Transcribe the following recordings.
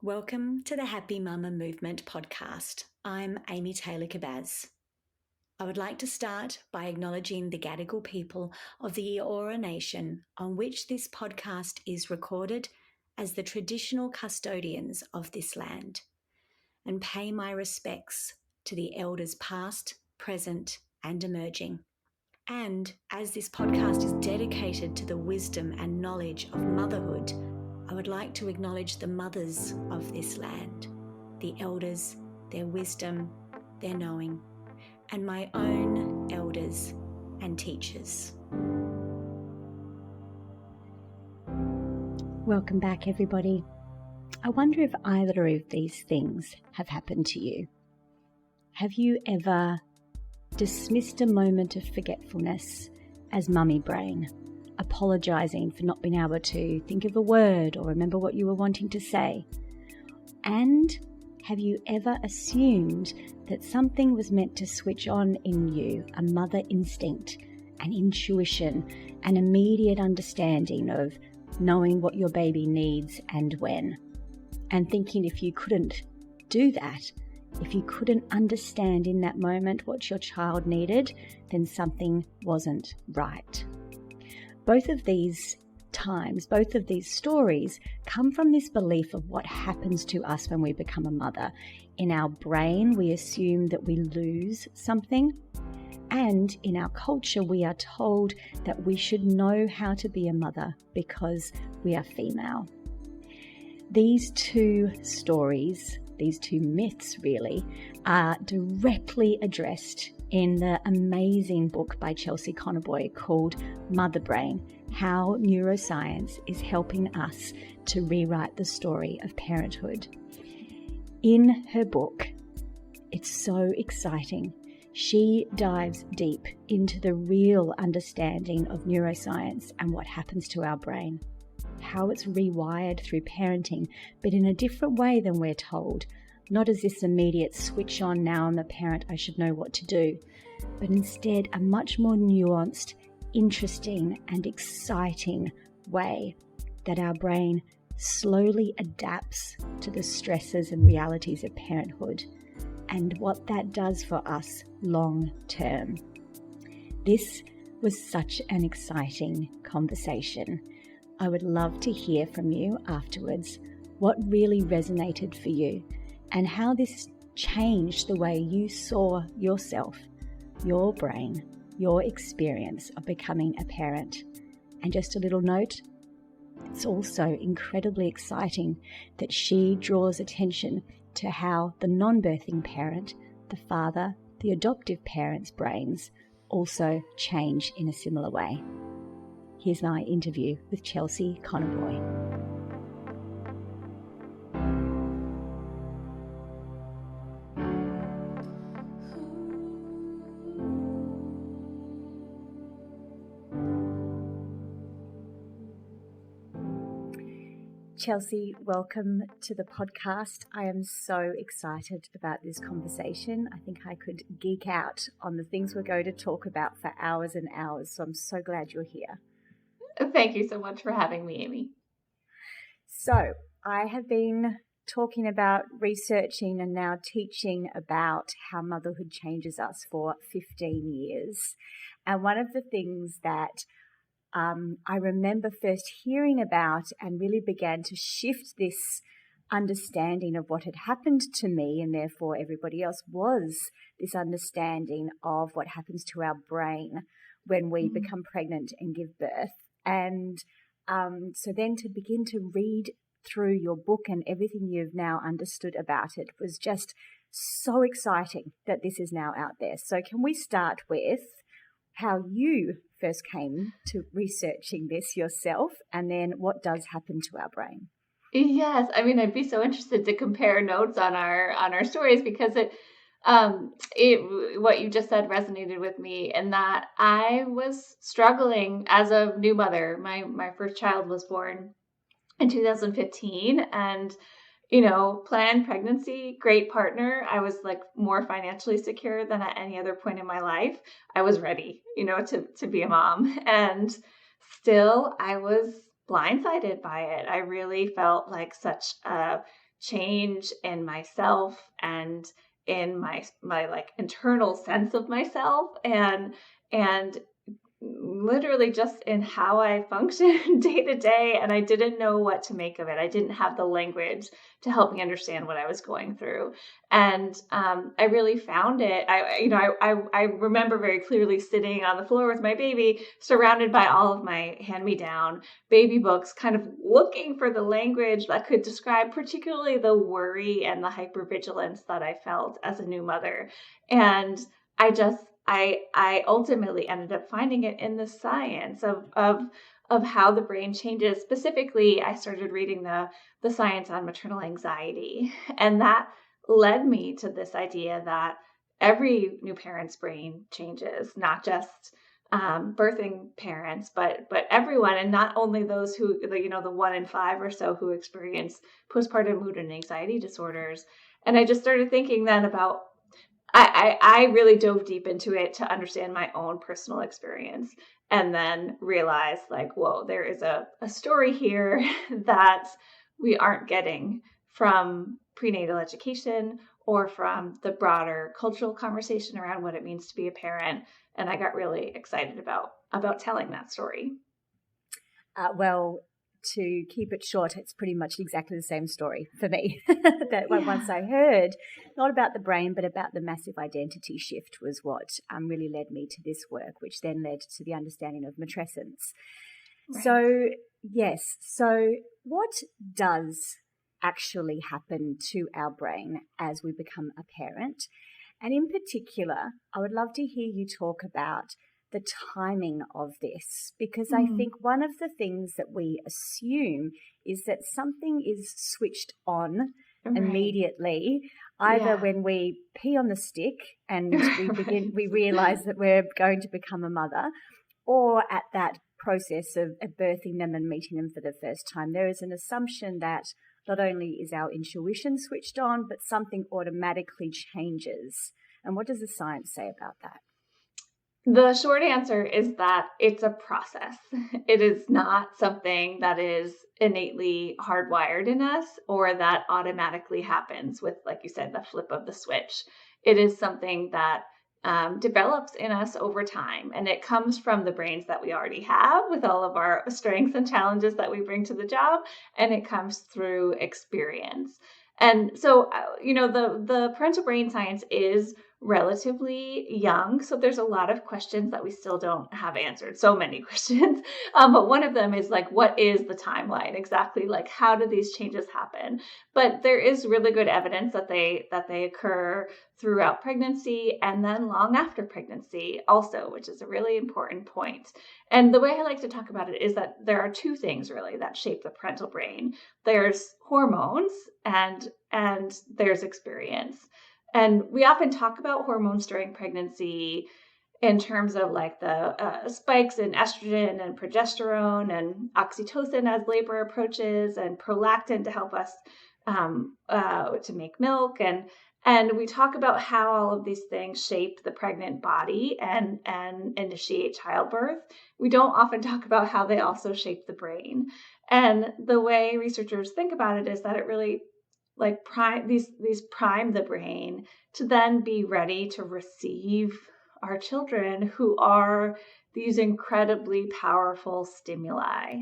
Welcome to the Happy Mama Movement podcast. I'm Amy Taylor-Kabbaz. I would like to start by acknowledging the Gadigal people of the Eora Nation on which this podcast is recorded as the traditional custodians of this land, and pay my respects to the elders past, present, and emerging. And as this podcast is dedicated to the wisdom and knowledge of motherhood, I would like to acknowledge the mothers of this land, the elders, their wisdom, their knowing, and my own elders and teachers. Welcome back, everybody. I wonder if either of these things have happened to you. Have you ever dismissed a moment of forgetfulness as mummy brain, apologising for not being able to think of a word or remember what you were wanting to say? And have you ever assumed that something was meant to switch on in you, a mother instinct, an intuition, an immediate understanding of knowing what your baby needs and when, and thinking if you couldn't do that, if you couldn't understand in that moment what your child needed, then something wasn't right? Both of these times, both of these stories come from this belief of what happens to us when we become a mother. In our brain, we assume that we lose something. And in our culture, we are told that we should know how to be a mother because we are female. These two stories, these two myths really, are directly addressed in the amazing book by Chelsea Conaboy called Mother Brain: How Neuro-science is Helping Us to Rewrite the Story of Parenthood. In her book, it's so exciting. She dives deep into the real understanding of neuroscience and what happens to our brain, how it's rewired through parenting, but in a different way than we're told. Not as this immediate switch on, now I'm a parent, I should know what to do, but instead a much more nuanced, interesting and exciting way that our brain slowly adapts to the stresses and realities of parenthood and what that does for us long term. This was such an exciting conversation. I would love to hear from you afterwards what really resonated for you and how this changed the way you saw yourself, your brain, your experience of becoming a parent. And just a little note, it's also incredibly exciting that she draws attention to how the non-birthing parent, the father, the adoptive parent's brains also change in a similar way. Here's my interview with Chelsea Conaboy. Chelsea, welcome to the podcast. I am so excited about this conversation. I think I could geek out on the things we're going to talk about for hours and hours, so I'm so glad you're here. Thank you so much for having me, Amy. So, I have been talking about, researching and now teaching about how motherhood changes us for 15 years. And one of the things that I remember first hearing about and really began to shift this understanding of what had happened to me and therefore everybody else was this understanding of what happens to our brain when we become pregnant and give birth. And so then to begin to read through your book and everything you've now understood about it was just so exciting that this is now out there. So can we start with how you first came to researching this yourself, and then what does happen to our brain? Yes, I mean, I'd be so interested to compare notes on our stories because what you just said resonated with me, and that I was struggling as a new mother. My first child was born in 2015, and planned pregnancy, great partner. I was like more financially secure than at any other point in my life. I was ready, to be a mom. And still I was blindsided by it. I really felt like such a change in myself and in my like internal sense of myself, and literally just in how I function day to day. And I didn't know what to make of it. I didn't have the language to help me understand what I was going through. And I really found it. I remember very clearly sitting on the floor with my baby, surrounded by all of my hand-me-down baby books, kind of looking for the language that could describe particularly the worry and the hypervigilance that I felt as a new mother. And I ultimately ended up finding it in the science of how the brain changes. Specifically, I started reading the science on maternal anxiety, and that led me to this idea that every new parent's brain changes, not just birthing parents, but everyone, and not only those who, the 1 in 5 or so who experience postpartum mood and anxiety disorders. And I just started thinking then about, I really dove deep into it to understand my own personal experience, and then realized, like, whoa, there is a story here that we aren't getting from prenatal education or from the broader cultural conversation around what it means to be a parent. And I got really excited about telling that story. Well, to keep it short, it's pretty much exactly the same story for me. That once I heard, not about the brain, but about the massive identity shift was what really led me to this work, which then led to the understanding of matrescence. Right. So, yes. So what does actually happen to our brain as we become a parent? And in particular, I would love to hear you talk about the timing of this, because I think one of the things that we assume is that something is switched on immediately, either when we pee on the stick and we realize that we're going to become a mother, or at that process of birthing them and meeting them for the first time. There is an assumption that not only is our intuition switched on, but something automatically changes. And what does the science say about that? The short answer is that it's a process. It is not something that is innately hardwired in us or that automatically happens with, like you said, the flip of the switch. It is something that develops in us over time, and it comes from the brains that we already have with all of our strengths and challenges that we bring to the job, and it comes through experience. And so, the parental brain science is relatively young. So there's a lot of questions that we still don't have answered. So many questions. But one of them is like, what is the timeline exactly? Like, how do these changes happen? But there is really good evidence that they occur throughout pregnancy and then long after pregnancy also, which is a really important point. And the way I like to talk about it is that there are two things really that shape the parental brain. There's hormones and there's experience. And we often talk about hormones during pregnancy in terms of like the spikes in estrogen and progesterone and oxytocin as labor approaches, and prolactin to help us to make milk. And we talk about how all of these things shape the pregnant body and initiate childbirth. We don't often talk about how they also shape the brain. And the way researchers think about it is that it really prime the brain to then be ready to receive our children, who are these incredibly powerful stimuli.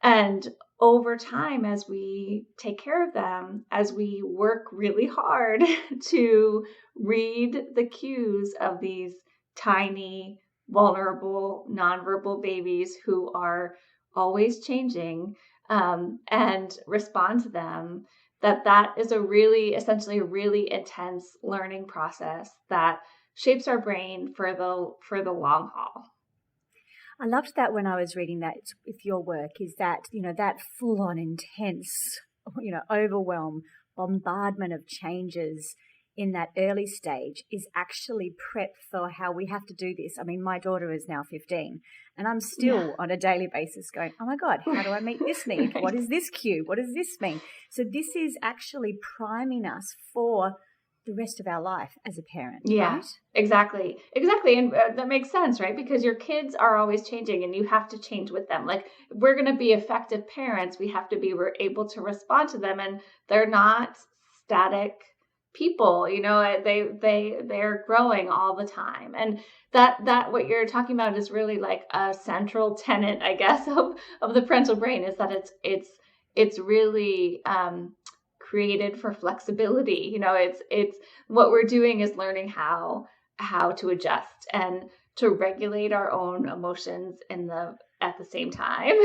And over time, as we take care of them, as we work really hard to read the cues of these tiny, vulnerable, nonverbal babies who are always changing, and respond to them, that is essentially a really intense learning process that shapes our brain for the long haul. I loved that when I was reading that with your work, is that, that full on intense, overwhelm, bombardment of changes in that early stage is actually prep for how we have to do this. I mean, my daughter is now 15 and I'm still on a daily basis going, oh my God, how do I meet this need? What is this cue? What does this mean? So this is actually priming us for the rest of our life as a parent, Yeah, right? exactly. And that makes sense, right? Because your kids are always changing and you have to change with them. Like, if we're going to be effective parents, we have to be able to respond to them, and they're not static people, they're growing all the time. And that what you're talking about is really like a central tenet, I guess, of the parental brain, is that it's really created for flexibility. It's what we're doing is learning how to adjust and to regulate our own emotions at the same time,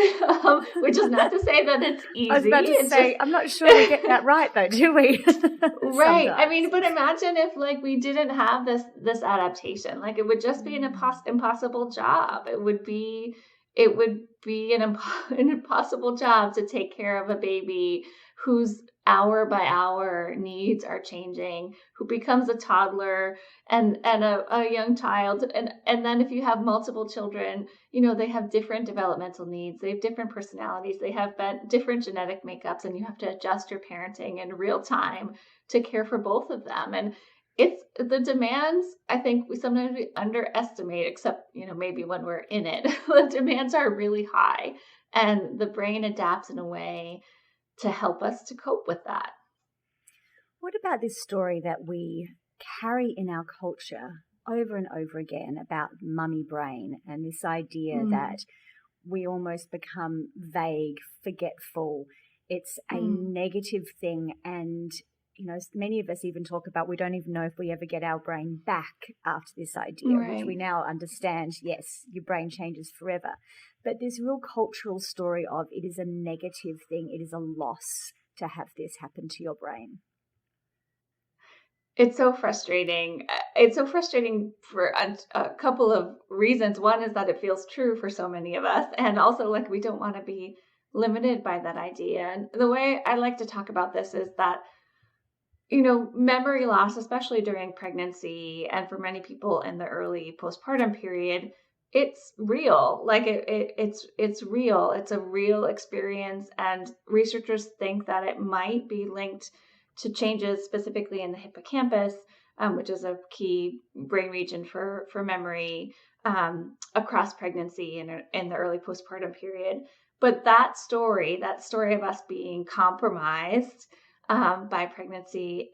which is not to say that it's easy. I was about to say, I'm not sure we get that right though, do we? Right. I mean, but imagine if like we didn't have this adaptation. Like, it would just be an impossible job. It would be an impossible job to take care of a baby whose hour by hour needs are changing, who becomes a toddler and a young child. And then if you have multiple children, they have different developmental needs, they have different personalities, they have different genetic makeups, and you have to adjust your parenting in real time to care for both of them. And it's the demands, I think we sometimes underestimate, except, maybe when we're in it. The demands are really high, and the brain adapts in a way to help us to cope with that. What about this story that we carry in our culture over and over again about mummy brain, and this idea that we almost become vague, forgetful? It's a negative thing, and many of us even talk about we don't even know if we ever get our brain back after this idea, right, which we now understand, yes, your brain changes forever. But this real cultural story of it is a negative thing, it is a loss to have this happen to your brain. It's so frustrating. It's so frustrating for a couple of reasons. One is that it feels true for so many of us, and also like we don't want to be limited by that idea. And the way I like to talk about this is that memory loss, especially during pregnancy and for many people in the early postpartum period, it's real. Like it's real. It's a real experience. And researchers think that it might be linked to changes specifically in the hippocampus, which is a key brain region for memory, across pregnancy and in the early postpartum period. But that story of us being compromised by pregnancy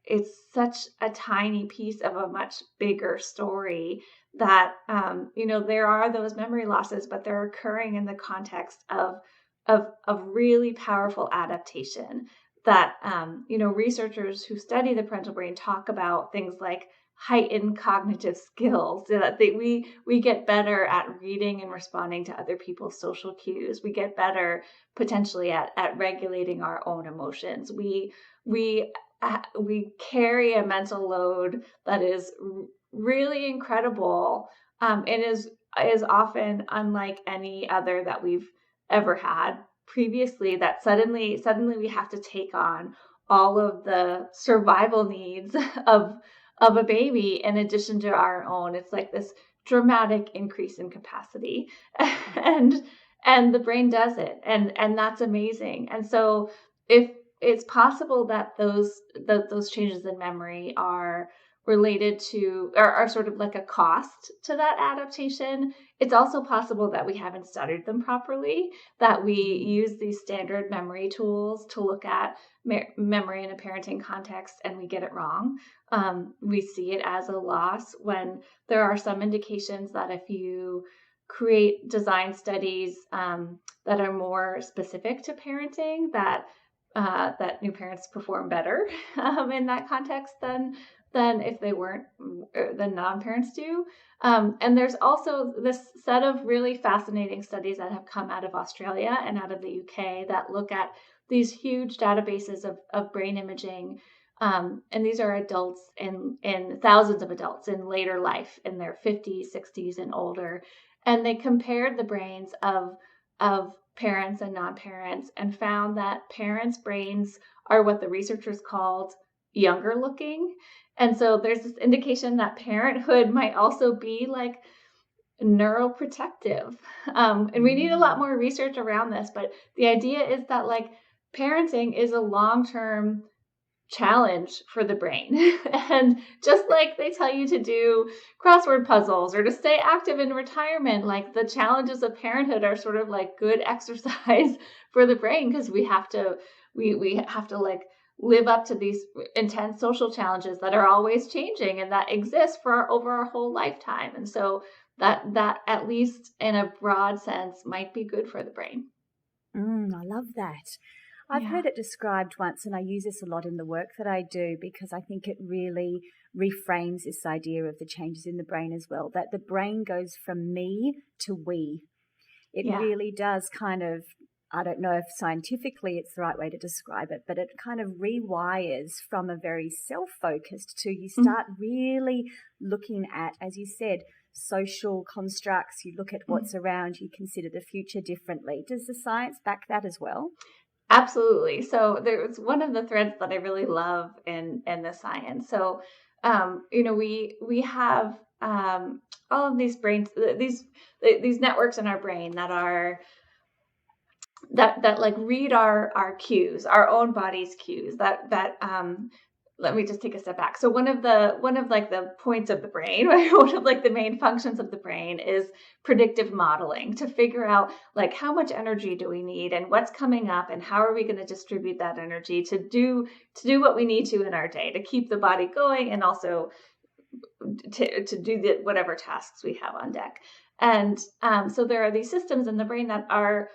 it's such a tiny piece of a much bigger story that there are those memory losses, but they're occurring in the context of really powerful adaptation that researchers who study the parental brain talk about things like heightened cognitive skills, so that we get better at reading and responding to other people's social cues. We get better potentially at regulating our own emotions. We carry a mental load that is really incredible, and is often unlike any other that we've ever had previously, that suddenly we have to take on all of the survival needs of a baby in addition to our own. It's like this dramatic increase in capacity, and the brain does it, and that's amazing. And so if it's possible that those changes in memory are related to, are sort of like a cost to that adaptation, it's also possible that we haven't studied them properly, that we use these standard memory tools to look at memory in a parenting context and we get it wrong. We see it as a loss when there are some indications that if you create design studies that are more specific to parenting, that new parents perform better in that context than if they weren't, than non-parents do. And there's also this set of really fascinating studies that have come out of Australia and out of the UK that look at these huge databases of brain imaging. And these are adults in thousands of adults in later life, in their 50s, 60s, and older. And they compared the brains of parents and non-parents and found that parents' brains are what the researchers called younger looking. And so there's this indication that parenthood might also be like neuroprotective. And we need a lot more research around this, but the idea is that like parenting is a long-term challenge for the brain. And just like they tell you to do crossword puzzles or to stay active in retirement, like the challenges of parenthood are sort of like good exercise for the brain, because we have to like live up to these intense social challenges that are always changing and that exist for over our whole lifetime. And so that at least in a broad sense might be good for the brain. I love that. I've heard it described once, and I use this a lot in the work that I do, because I think it really reframes this idea of the changes in the brain as well, that the brain goes from me to we. It really does kind of, I don't know if scientifically it's the right way to describe it, but it kind of rewires from a very self-focused to you start really looking at, as you said, social constructs. You look at what's around, you consider the future differently. Does the science back that as well? Absolutely. So there's one of the threads that I really love in the science. So, we have all of these brains, these networks in our brain that are that like read our cues, our own body's cues. Let me just take a step back. So one of like the points of the brain, right? One of like the main functions of the brain is predictive modeling, to figure out like how much energy do we need and what's coming up and how are we going to distribute that energy to do what we need to in our day to keep the body going, and also to do whatever tasks we have on deck. And so there are these systems in the brain that are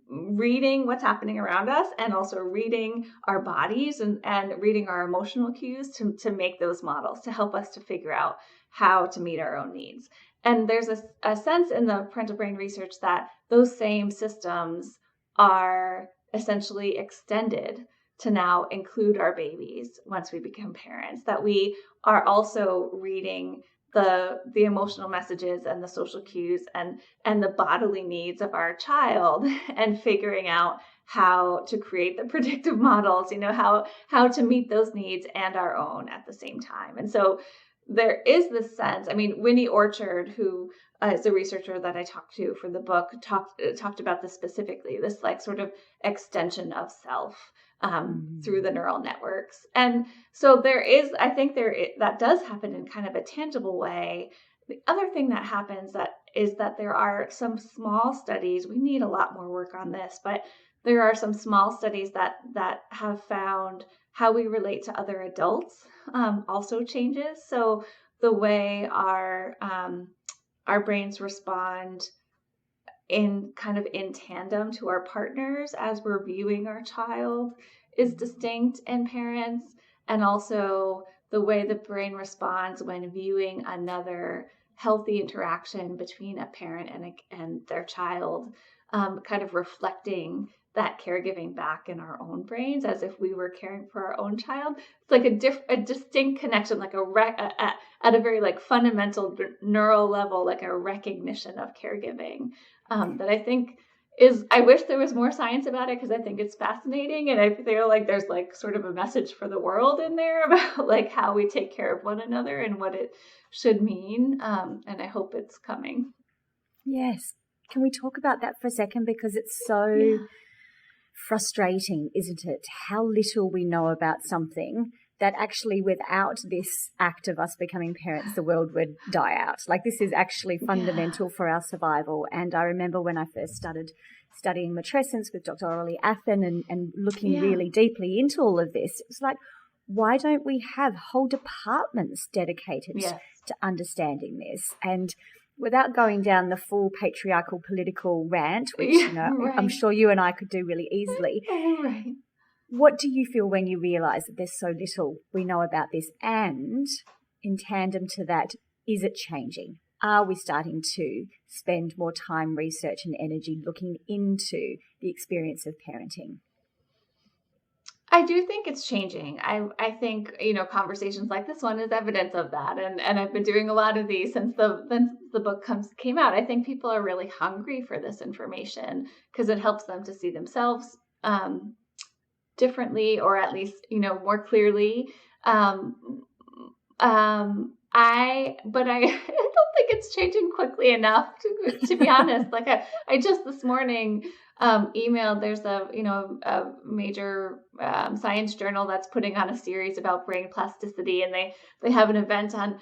reading what's happening around us, and also reading our bodies and reading our emotional cues to make those models to help us to figure out how to meet our own needs. And there's a sense in the parental brain research that those same systems are essentially extended to now include our babies once we become parents, that we are also reading the emotional messages and the social cues and the bodily needs of our child, and figuring out how to create the predictive models, how to meet those needs and our own at the same time. And so there is this sense, Winnie Orchard, who is a researcher that I talked to for the book, talked about this specifically, this like sort of extension of self through the neural networks. And so I think that does happen in kind of a tangible way. The other thing that happens is that there are some small studies, we need a lot more work on this, but there are some small studies that have found how we relate to other adults also changes. So the way our brains respond in tandem to our partners as we're viewing our child is distinct in parents, and also the way the brain responds when viewing another healthy interaction between a parent and their child, kind of reflecting that caregiving back in our own brains as if we were caring for our own child. It's like a distinct connection, like at a very like fundamental neural level, like a recognition of caregiving that I think I wish there was more science about it, because I think it's fascinating, and I feel like there's like sort of a message for the world in there about like how we take care of one another and what it should mean, and I hope it's coming. Yes. Can we talk about that for a second, because it's so frustrating, isn't it, how little we know about something that actually, without this act of us becoming parents, the world would die out. Like, this is actually fundamental for our survival. And I remember when I first started studying Matrescence with Dr. Aurelie Athen and looking really deeply into all of this, it was like, why don't we have whole departments dedicated to understanding this? And without going down the full patriarchal political rant, which I'm sure you and I could do really easily, what do you feel when you realise that there's so little we know about this? And in tandem to that, is it changing? Are we starting to spend more time, research and energy looking into the experience of parenting? I do think it's changing. I think, conversations like this one is evidence of that. And I've been doing a lot of these since the book came out. I think people are really hungry for this information because it helps them to see themselves differently, or at least, more clearly. I don't think it's changing quickly enough to be honest. Like I just this morning, emailed, there's a major science journal that's putting on a series about brain plasticity, and they have an event on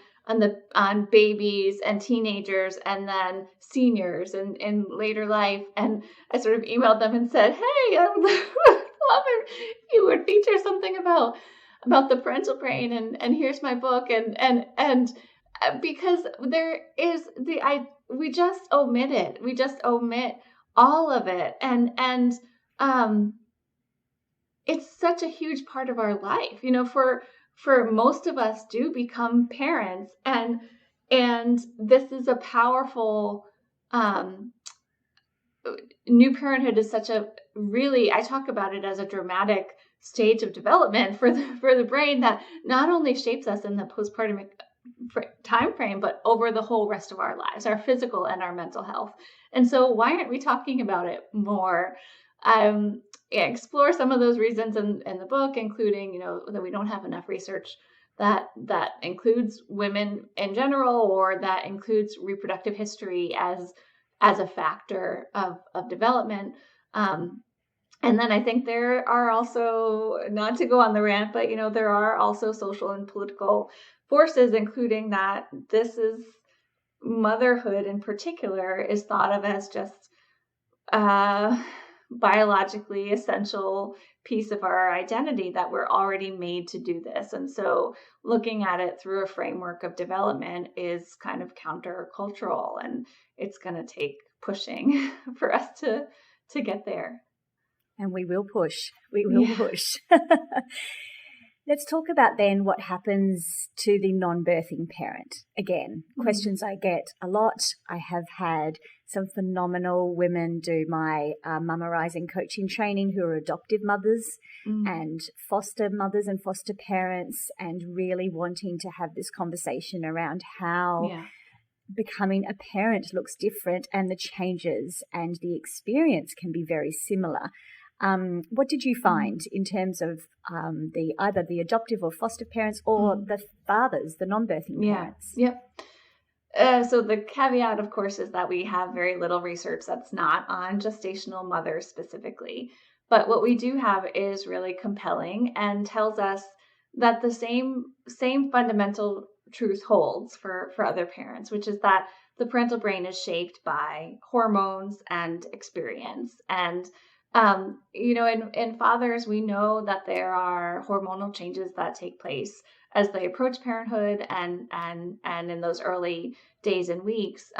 babies and teenagers and then seniors and in later life. And I sort of emailed them and said, hey, I would love if you would feature something about the parental brain, and here's my book, and because there is we just omit it. We just omit all of it. And it's such a huge part of our life, for most of us do become parents, and this is a powerful, new parenthood is such a really, I talk about it as a dramatic stage of development for the brain that not only shapes us in the postpartum time frame, but over the whole rest of our lives, our physical and our mental health. And so why aren't we talking about it more? Explore some of those reasons in the book, including, that we don't have enough research that includes women in general, or that includes reproductive history as a factor of development. And then I think there are also, not to go on the rant, but, there are also social and political forces, including that this is motherhood in particular is thought of as just biologically essential piece of our identity, that we're already made to do this. And so looking at it through a framework of development is kind of countercultural, and it's going to take pushing for us to get there. And we will push. We will push. Let's talk about then what happens to the non-birthing parent. Again, questions I get a lot. I have had some phenomenal women do my mummarizing coaching training who are adoptive mothers and foster mothers and foster parents, and really wanting to have this conversation around how becoming a parent looks different, and the changes and the experience can be very similar. What did you find in terms of either the adoptive or foster parents, or the fathers, the non-birthing parents? Yep. So the caveat, of course, is that we have very little research that's not on gestational mothers specifically. But what we do have is really compelling and tells us that the same fundamental truth holds for other parents, which is that the parental brain is shaped by hormones and experience. And in fathers, we know that there are hormonal changes that take place as they approach parenthood, and in those early days and weeks.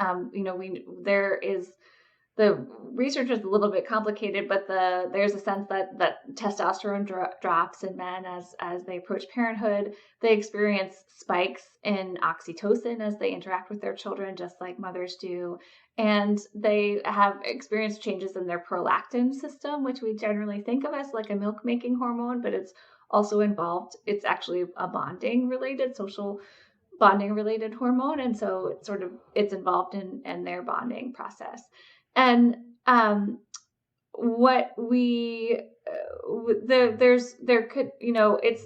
The research is a little bit complicated, but there's a sense that testosterone drops in men as they approach parenthood. They experience spikes in oxytocin as they interact with their children, just like mothers do. And they have experienced changes in their prolactin system, which we generally think of as like a milk-making hormone, but it's also involved. It's actually a social bonding related hormone. And so it's involved in their bonding process. And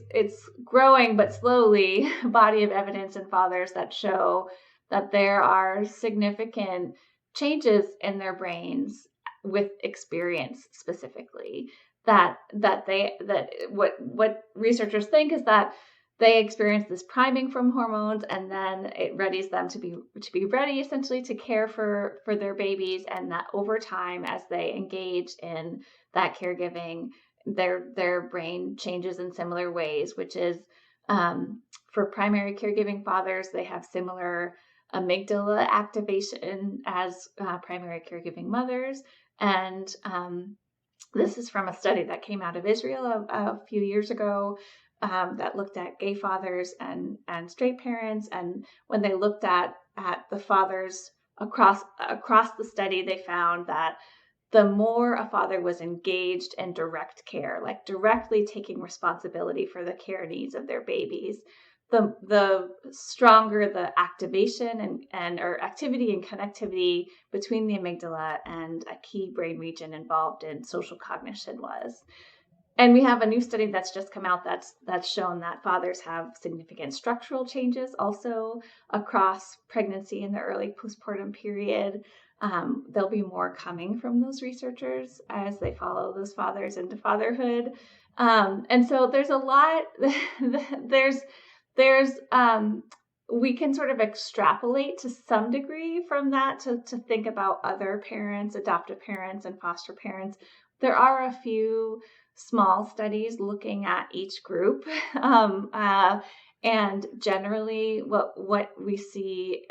it's growing, but slowly, a body of evidence in fathers that show that there are significant changes in their brains with experience specifically. What researchers think is that they experience this priming from hormones, and then it readies them to be ready essentially to care for their babies, and that over time, as they engage in that caregiving, their brain changes in similar ways, which is for primary caregiving fathers, they have similar amygdala activation as primary caregiving mothers. And this is from a study that came out of Israel a few years ago, that looked at gay fathers and straight parents. And when they looked at the fathers across the study, they found that the more a father was engaged in direct care, like directly taking responsibility for the care needs of their babies, the stronger the activation or activity and connectivity between the amygdala and a key brain region involved in social cognition was. And we have a new study that's just come out that's shown that fathers have significant structural changes also across pregnancy and the early postpartum period. There'll be more coming from those researchers as they follow those fathers into fatherhood. And so there's a lot, there's we can sort of extrapolate to some degree from that to think about other parents, adoptive parents and foster parents. There are a few small studies looking at each group. And generally what we see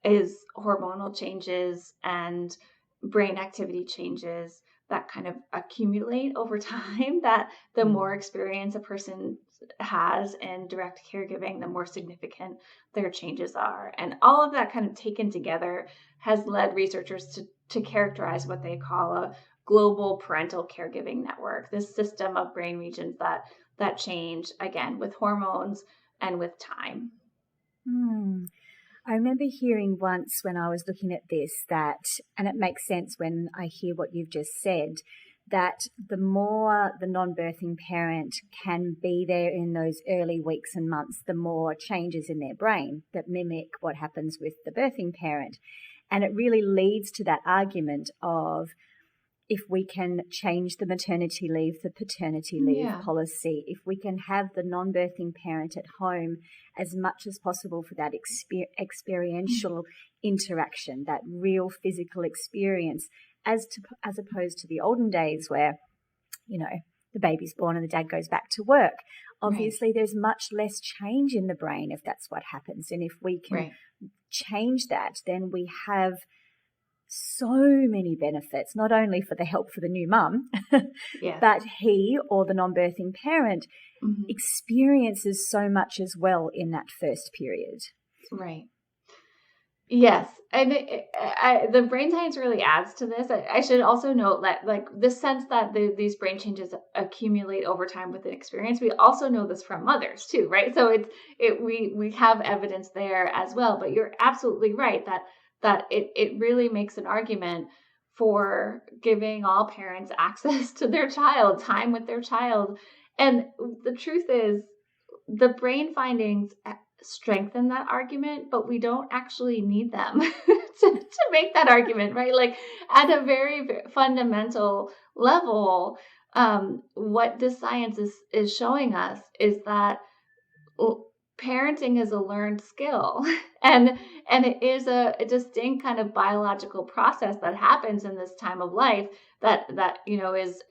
is hormonal changes and brain activity changes that kind of accumulate over time, that the more experience a person has in direct caregiving, the more significant their changes are. And all of that kind of taken together has led researchers to characterize what they call a global parental caregiving network, this system of brain regions that change, again, with hormones and with time. I remember hearing once when I was looking at this that, and it makes sense when I hear what you've just said, that the more the non-birthing parent can be there in those early weeks and months, the more changes in their brain that mimic what happens with the birthing parent. And it really leads to that argument of, if we can change the maternity leave, the paternity leave policy, if we can have the non-birthing parent at home as much as possible for that experiential interaction, that real physical experience, as opposed to the olden days where, the baby's born and the dad goes back to work. Obviously, there's much less change in the brain if that's what happens. And if we can change that, then we have so many benefits, not only for the help for the new mum, but he or the non-birthing parent experiences so much as well in that first period. Right. Yes. And the brain science really adds to this. I should also note that, like, the sense that these brain changes accumulate over time with an experience, we also know this from mothers too, right? So we have evidence there as well. But you're absolutely right that it really makes an argument for giving all parents access to their child, time with their child. And the truth is, the brain findings strengthen that argument, but we don't actually need them to make that argument, right? Like, at a very fundamental level, what this science is showing us is that parenting is a learned skill, and it is a distinct kind of biological process that happens in this time of life that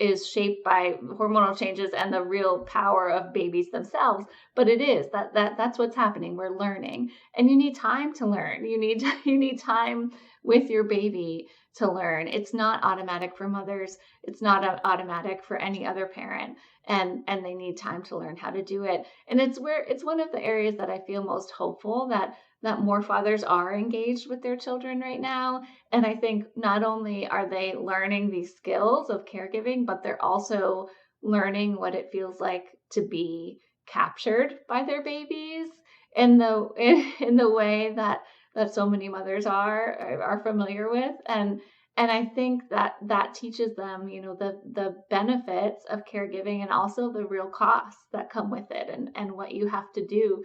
is shaped by hormonal changes and the real power of babies themselves. But it is that's what's happening. We're learning, and you need time to learn. You need time with your baby to learn. It's not automatic for mothers. It's not automatic for any other parent. And they need time to learn how to do it. And it's one of the areas that I feel most hopeful that more fathers are engaged with their children right now. And I think not only are they learning these skills of caregiving, but they're also learning what it feels like to be captured by their babies in the way that so many mothers are familiar with. And I think that teaches them, the benefits of caregiving and also the real costs that come with it and what you have to do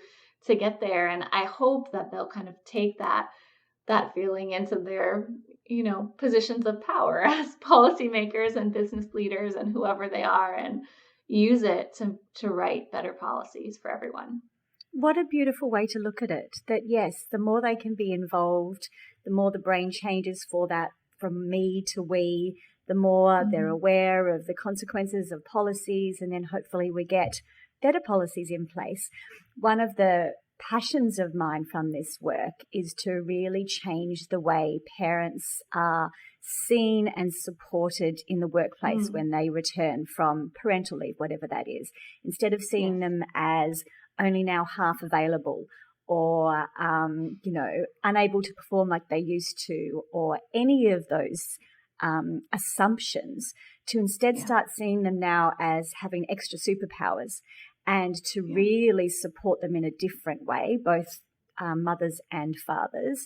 to get there. And I hope that they'll kind of take that feeling into their, positions of power as policymakers and business leaders and whoever they are, and use it to write better policies for everyone. What a beautiful way to look at it. That yes, the more they can be involved, the more the brain changes for that from me to we, the more they're aware of the consequences of policies, and then hopefully we get better policies in place. One of the passions of mine from this work is to really change the way parents are seen and supported in the workplace when they return from parental leave, whatever that is, instead of seeing them as only now half available, or, unable to perform like they used to, or any of those assumptions, to instead start seeing them now as having extra superpowers, and to really support them in a different way, both mothers and fathers.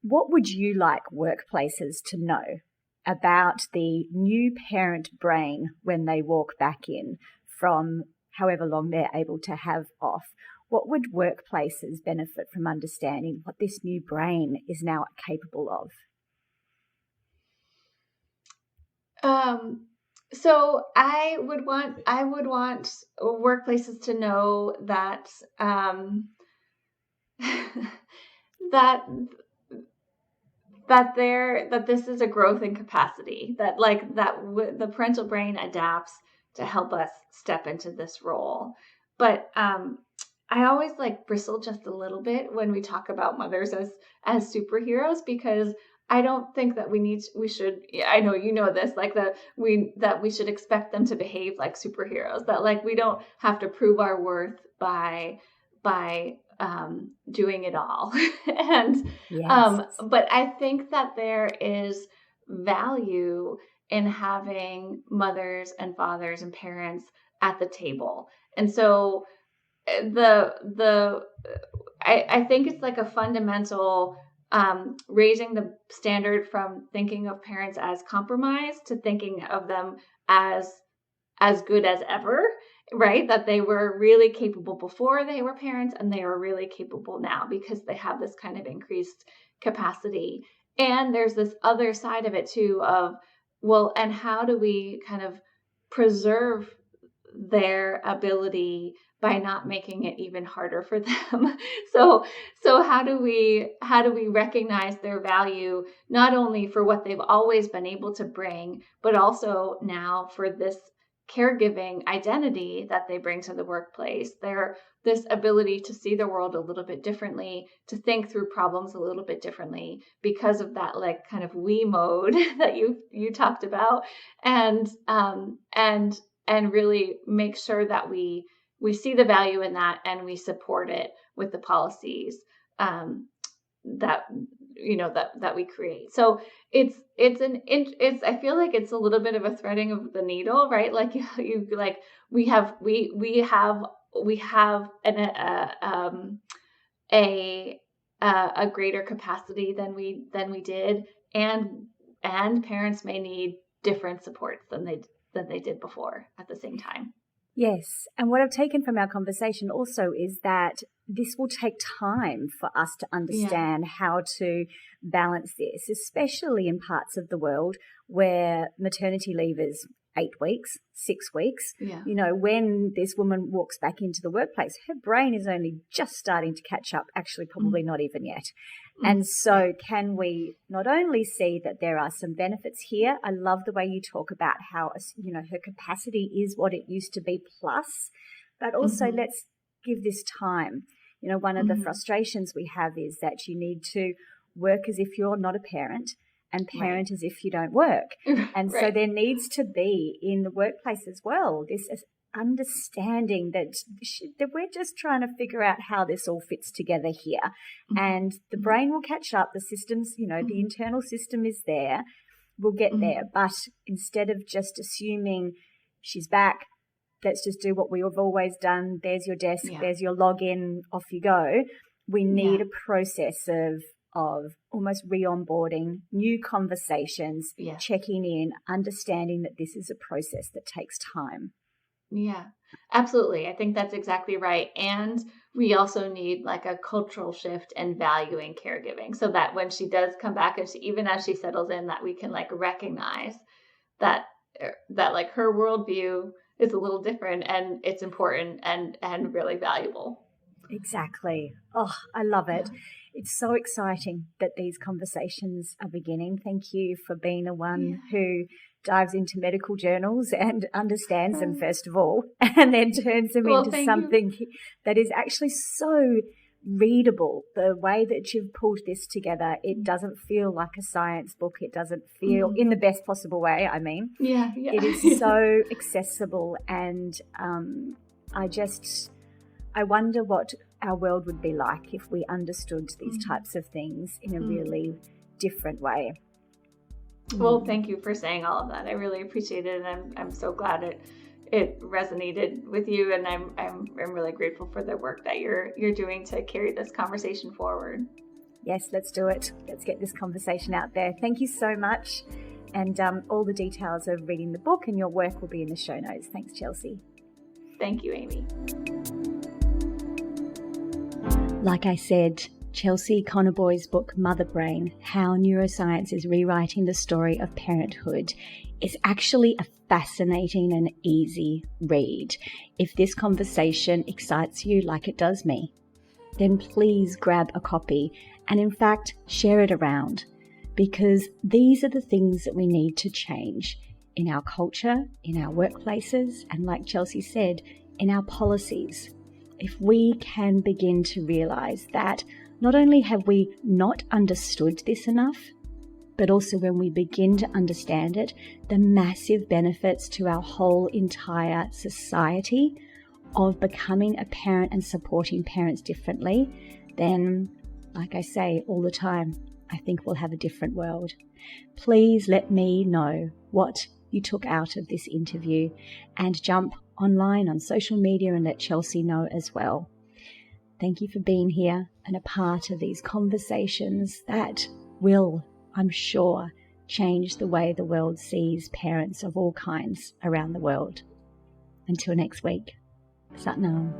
What would you like workplaces to know about the new parent brain when they walk back in from however long they're able to have off? What would workplaces benefit from understanding what this new brain is now capable of? So I would want workplaces to know that that this is a growth in capacity, that the parental brain adapts to help us step into this role. But I always bristle just a little bit when we talk about mothers as superheroes, because I don't think that we should, I know you know this, that we should expect them to behave like superheroes, that we don't have to prove our worth by doing it all. And Yes. but I think that there is value in having mothers and fathers and parents at the table. And so I think it's a fundamental raising the standard from thinking of parents as compromised to thinking of them as good as ever, right? That they were really capable before they were parents, and they are really capable now because they have this kind of increased capacity. And there's this other side of it too of, well, and how do we kind of preserve their ability by not making it even harder for them? So how do we recognize their value, not only for what they've always been able to bring, but also now for this caregiving identity that they bring to the workplace, this ability to see the world a little bit differently, to think through problems a little bit differently because of that kind of we mode that you talked about, and really make sure that we see the value in that, and we support it with the policies that we create. So it's I feel like it's a little bit of a threading of the needle, right? We have a greater capacity than we did, and parents may need different supports than they did before at the same time. Yes. And what I've taken from our conversation also is that this will take time for us to understand how to balance this, especially in parts of the world where maternity leave is 8 weeks, 6 weeks. Yeah. When this woman walks back into the workplace, her brain is only just starting to catch up, actually probably not even yet. And so can we not only see that there are some benefits here? I love the way you talk about how, her capacity is what it used to be plus, but also let's give this time. One of the frustrations we have is that you need to work as if you're not a parent and parent as if you don't work. And so there needs to be in the workplace as well this understanding that we're just trying to figure out how this all fits together here. And the brain will catch up, the systems, the internal system is there, we'll get there. But instead of just assuming she's back, let's just do what we have always done, there's your desk, there's your login, off you go. We need a process of almost re-onboarding, new conversations, checking in, understanding that this is a process that takes time. Yeah, absolutely. I think that's exactly right. And we also need a cultural shift in valuing caregiving, so that when she does come back, and even as she settles in, that we can recognize that her worldview is a little different, and it's important and really valuable. Exactly. Oh, I love it. It's so exciting that these conversations are beginning. Thank you for being the one who dives into medical journals and understands them first of all, and then turns them into something that is actually so readable. The way that you've pulled this together, it doesn't feel like a science book. It doesn't feel in the best possible way. I mean, it is so accessible, and I wonder what our world would be like if we understood these types of things in a really different way. Well, thank you for saying all of that. I really appreciate it, and I'm so glad it resonated with you, and I'm really grateful for the work that you're doing to carry this conversation forward. Yes, let's do it. Let's get this conversation out there. Thank you so much, and all the details of reading the book and your work will be in the show notes. Thanks, Chelsea. Thank you, Amy. Like I said, Chelsea Conaboy's book Mother Brain, How Neuro-science is Rewriting the Story of Parenthood, is actually a fascinating and easy read. If this conversation excites you like it does me, then please grab a copy and in fact share it around, because these are the things that we need to change in our culture, in our workplaces, and like Chelsea said, in our policies. If we can begin to realize that not only have we not understood this enough, but also when we begin to understand it, the massive benefits to our whole entire society of becoming a parent and supporting parents differently, then, like I say all the time, I think we'll have a different world. Please let me know what you took out of this interview and jump online on social media and let Chelsea know as well. Thank you for being here and a part of these conversations that will, I'm sure, change the way the world sees parents of all kinds around the world. Until next week, Sat Nam.